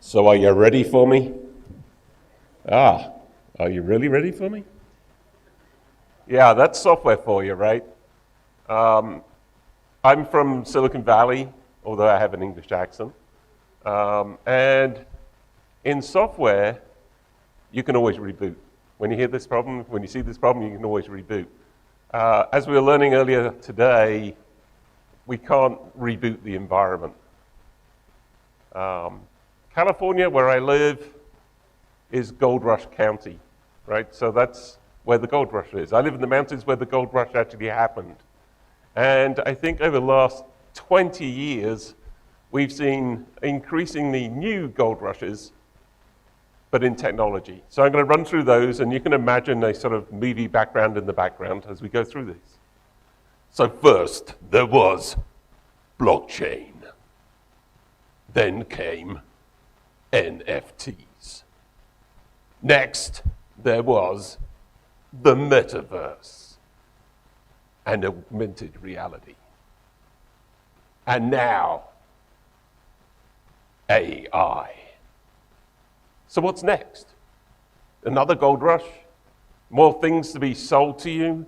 So are you ready for me? Are you really ready for me? Yeah, that's software for you, right? I'm from Silicon Valley, although I have an English accent. And in software, you can always reboot. When you hear this problem, when you see this problem, you can always reboot. As we were learning earlier today, we can't reboot the environment. California, where I live, is Gold Rush County, right? So that's where the gold rush is. I live in the mountains where the gold rush actually happened. And I think over the last 20 years, we've seen increasingly new gold rushes, but in technology. So I'm going to run through those, and you can imagine a sort of movie background in the background as we go through these. So first, there was blockchain. Then came NFTs. Next, there was the metaverse and augmented reality. And now, AI. So what's next? Another gold rush? More things to be sold to you?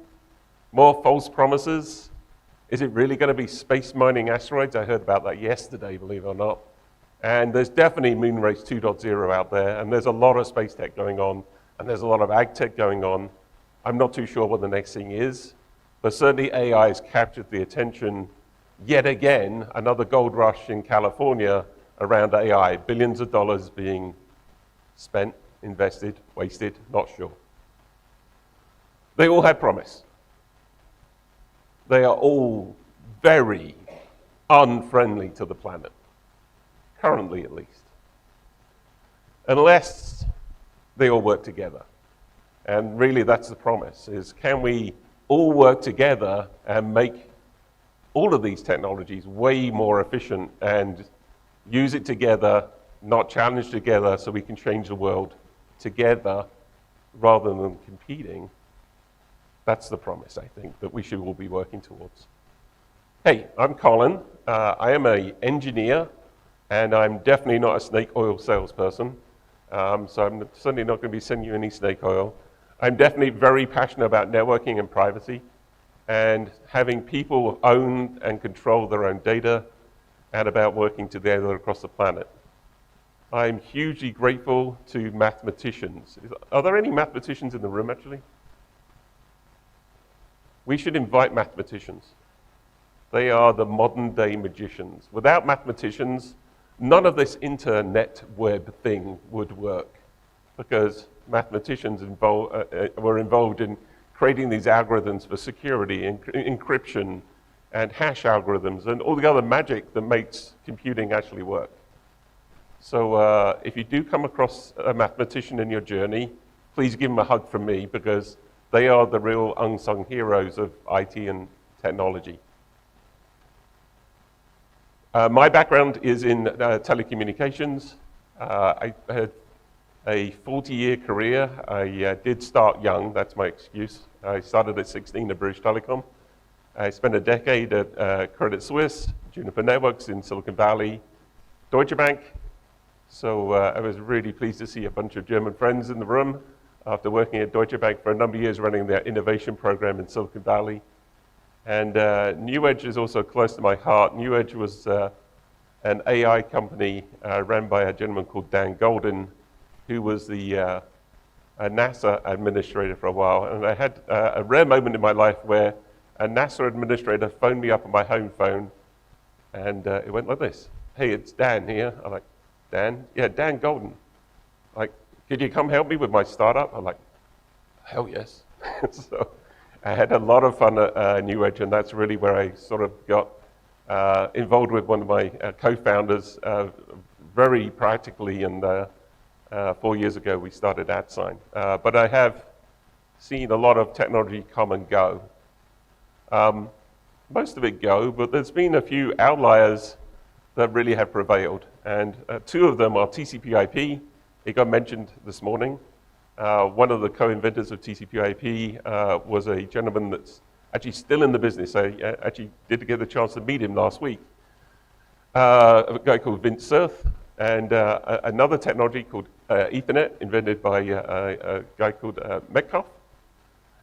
More false promises? Is it really going to be space mining asteroids? I heard about that yesterday, believe it or not. And there's definitely moon race 2.0 out there, and there's a lot of space tech going on, and there's a lot of ag tech going on. I'm not too sure what the next thing is, but certainly AI has captured the attention yet again, another gold rush in California around AI, billions of dollars being spent, invested, wasted, not sure. They all have promise. They are all very unfriendly to the planet. Currently, at least. Unless they all work together. And really, that's the promise, is can we all work together and make all of these technologies way more efficient and use it together, not challenge together, so we can change the world together rather than competing. That's the promise, I think, that we should all be working towards. Hey, I'm Colin. I am an engineer, and I'm definitely not a snake oil salesperson, so I'm certainly not going to be sending you any snake oil. I'm definitely very passionate about networking and privacy, and having people own and control their own data, and about working together across the planet. I'm hugely grateful to mathematicians. Are there any mathematicians in the room, actually? We should invite mathematicians. They are the modern day magicians. Without mathematicians, none of this internet web thing would work, because mathematicians were involved in creating these algorithms for security, encryption, and hash algorithms, and all the other magic that makes computing actually work. So if you do come across a mathematician in your journey, please give them a hug from me, because they are the real unsung heroes of IT and technology. My background is in telecommunications. I had a 40-year career. I did start young, that's my excuse. I started at 16 at British Telecom. I spent a decade at Credit Suisse, Juniper Networks in Silicon Valley, Deutsche Bank. So I was really pleased to see a bunch of German friends in the room after working at Deutsche Bank for a number of years running their innovation program in Silicon Valley. And New Edge is also close to my heart. New Edge was an AI company run by a gentleman called Dan Golden, who was the NASA administrator for a while. And I had a rare moment in my life where a NASA administrator phoned me up on my home phone, and it went like this. Hey, it's Dan here. I'm like, Dan? Yeah, Dan Golden. Like, could you come help me with my startup? I'm like, hell yes. So I had a lot of fun at New Edge, and that's really where I sort of got involved with one of my co-founders very practically, and 4 years ago we started Atsign. But I have seen a lot of technology come and go. Most of it go, but there's been a few outliers that really have prevailed. And two of them are TCP/IP. It got mentioned this morning. One of the co-inventors of TCP/IP was a gentleman that's actually still in the business. I actually did get the chance to meet him last week. A guy called Vint Cerf. and another technology called Ethernet, invented by a guy called Metcalf,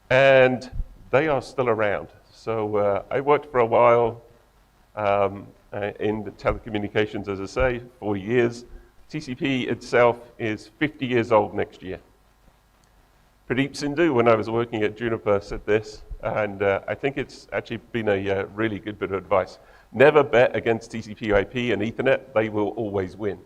and they are still around. So I worked for a while in the telecommunications, as I say, 40 years. TCP itself is 50 years old next year. Pradeep Sindhu, when I was working at Juniper, said this, and I think it's actually been a really good bit of advice. Never bet against TCP IP and Ethernet, they will always win.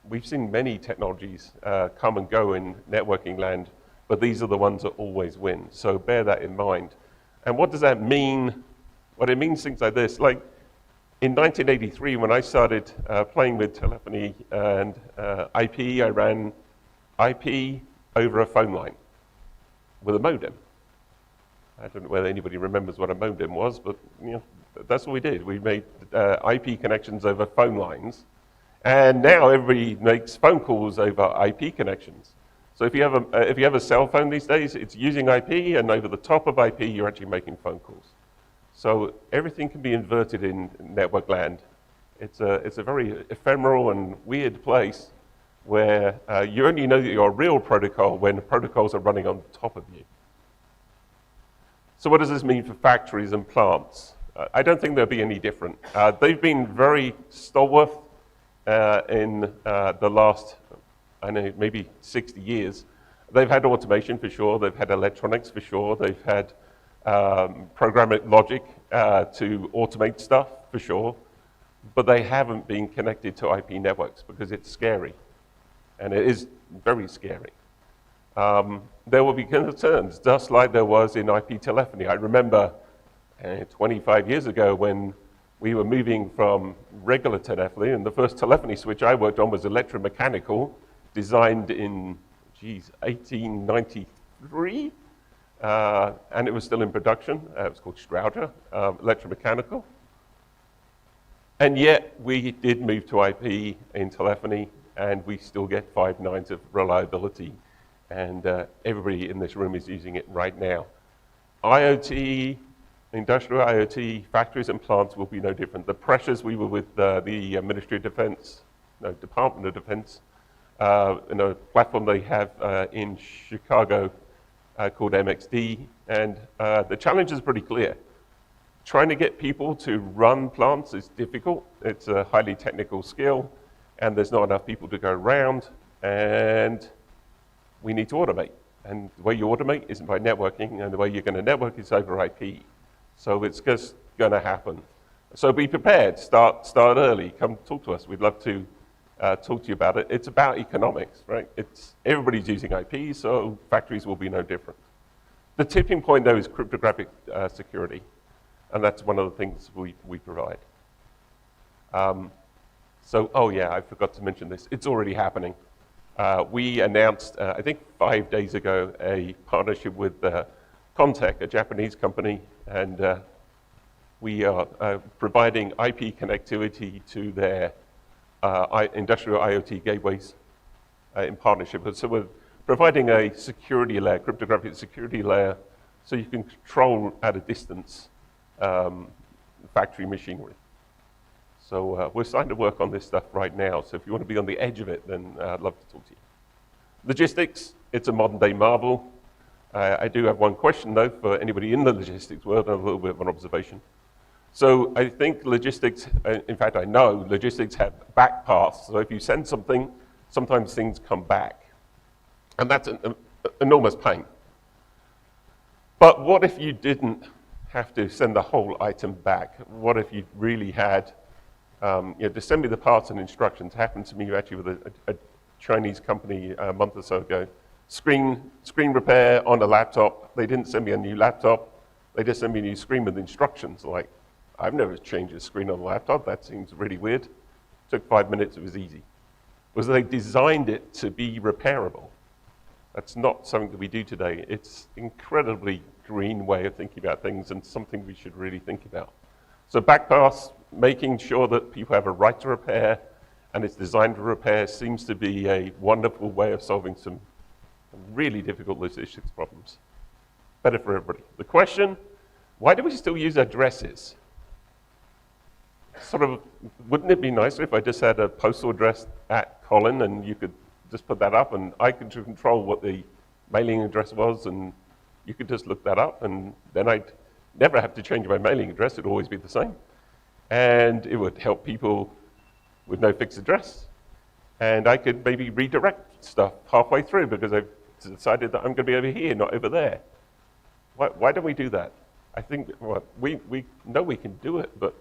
We've seen many technologies come and go in networking land, but these are the ones that always win. So bear that in mind. And what does that mean? Well, it means things like this. Like in 1983, when I started playing with telephony and IP, I ran IP over a phone line with a modem. I don't know whether anybody remembers what a modem was, but you know, that's what we did. We made IP connections over phone lines, and now everybody makes phone calls over IP connections. So if you have a cell phone these days, it's using IP, and over the top of IP, you're actually making phone calls. So everything can be inverted in network land. It's a very ephemeral and weird place where you only know that you're a real protocol when protocols are running on top of you. So what does this mean for factories and plants? I don't think they'll be any different. They've been very stalwart in the last, I know, maybe 60 years. They've had automation for sure, they've had electronics for sure, they've had programming logic to automate stuff for sure, but they haven't been connected to IP networks because it's scary, and it is very scary. There will be concerns, just like there was in IP telephony. I remember 25 years ago when we were moving from regular telephony, and the first telephony switch I worked on was electromechanical, designed in, 1893, and it was still in production. It was called Strouder, electromechanical. And yet we did move to IP in telephony, and we still get 5 nines of reliability. And everybody in this room is using it right now. IoT, industrial IoT, factories and plants will be no different. The pressures we were with the Ministry of Defense, no, Department of Defense, in a platform they have in Chicago called MXD, and the challenge is pretty clear. Trying to get people to run plants is difficult. It's a highly technical skill, and there's not enough people to go around, and we need to automate. And the way you automate isn't by networking, and the way you're going to network is over IP. So it's just going to happen. So be prepared. Start early. Come talk to us. We'd love to talk to you about it. It's about economics, right? Everybody's using IP, so factories will be no different. The tipping point, though, is cryptographic security, and that's one of the things we provide. Oh yeah, I forgot to mention this. It's already happening. We announced, I think 5 days ago, a partnership with Contec, a Japanese company, and we are providing IP connectivity to their industrial IoT gateways in partnership. So we're providing a security layer, cryptographic security layer, so you can control at a distance factory machinery. So we're starting to work on this stuff right now. So if you want to be on the edge of it, then I'd love to talk to you. Logistics, it's a modern day marvel. I do have one question though for anybody in the logistics world, and a little bit of an observation. So I think logistics, in fact I know logistics have back paths. So if you send something, sometimes things come back. And that's an enormous pain. But what if you didn't have to send the whole item back? What if you really had to send me the parts and instructions? Happened to me actually with a Chinese company a month or so ago. Screen repair on a laptop. They didn't send me a new laptop. They just sent me a new screen with instructions. Like, I've never changed a screen on a laptop. That seems really weird. Took 5 minutes, it was easy. Was they designed it to be repairable. That's not something that we do today. It's incredibly green way of thinking about things, and something we should really think about. So backpass, making sure that people have a right to repair, and it's designed to repair, seems to be a wonderful way of solving some really difficult logistics problems. Better for everybody. The question, why do we still use addresses? sort of, wouldn't it be nicer if I just had a postal address at Colin and you could just put that up and I could control what the mailing address was and you could just look that up and then I'd never have to change my mailing address, it'd always be the same. And it would help people with no fixed address. And I could maybe redirect stuff halfway through because I've decided that I'm going to be over here, not over there. Why don't we do that? I think well, we know we can do it, but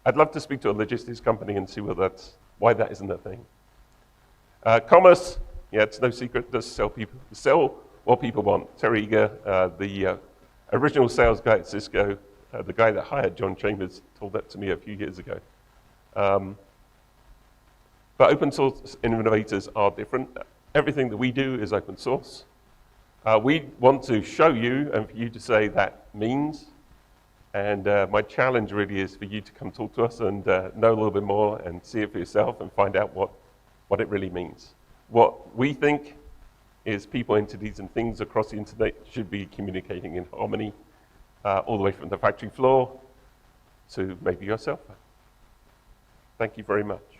I'd love to speak to a logistics company and see why that isn't a thing. Commerce, yeah, it's no secret, does sell what people want. Terry Eager, the original sales guy at Cisco, the guy that hired John Chambers, told that to me a few years ago. But open source innovators are different. Everything that we do is open source. We want to show you and for you to say that means. And my challenge really is for you to come talk to us and know a little bit more and see it for yourself and find out what it really means. What we think is people, entities, and things across the internet should be communicating in harmony, all the way from the factory floor to maybe yourself. Thank you very much.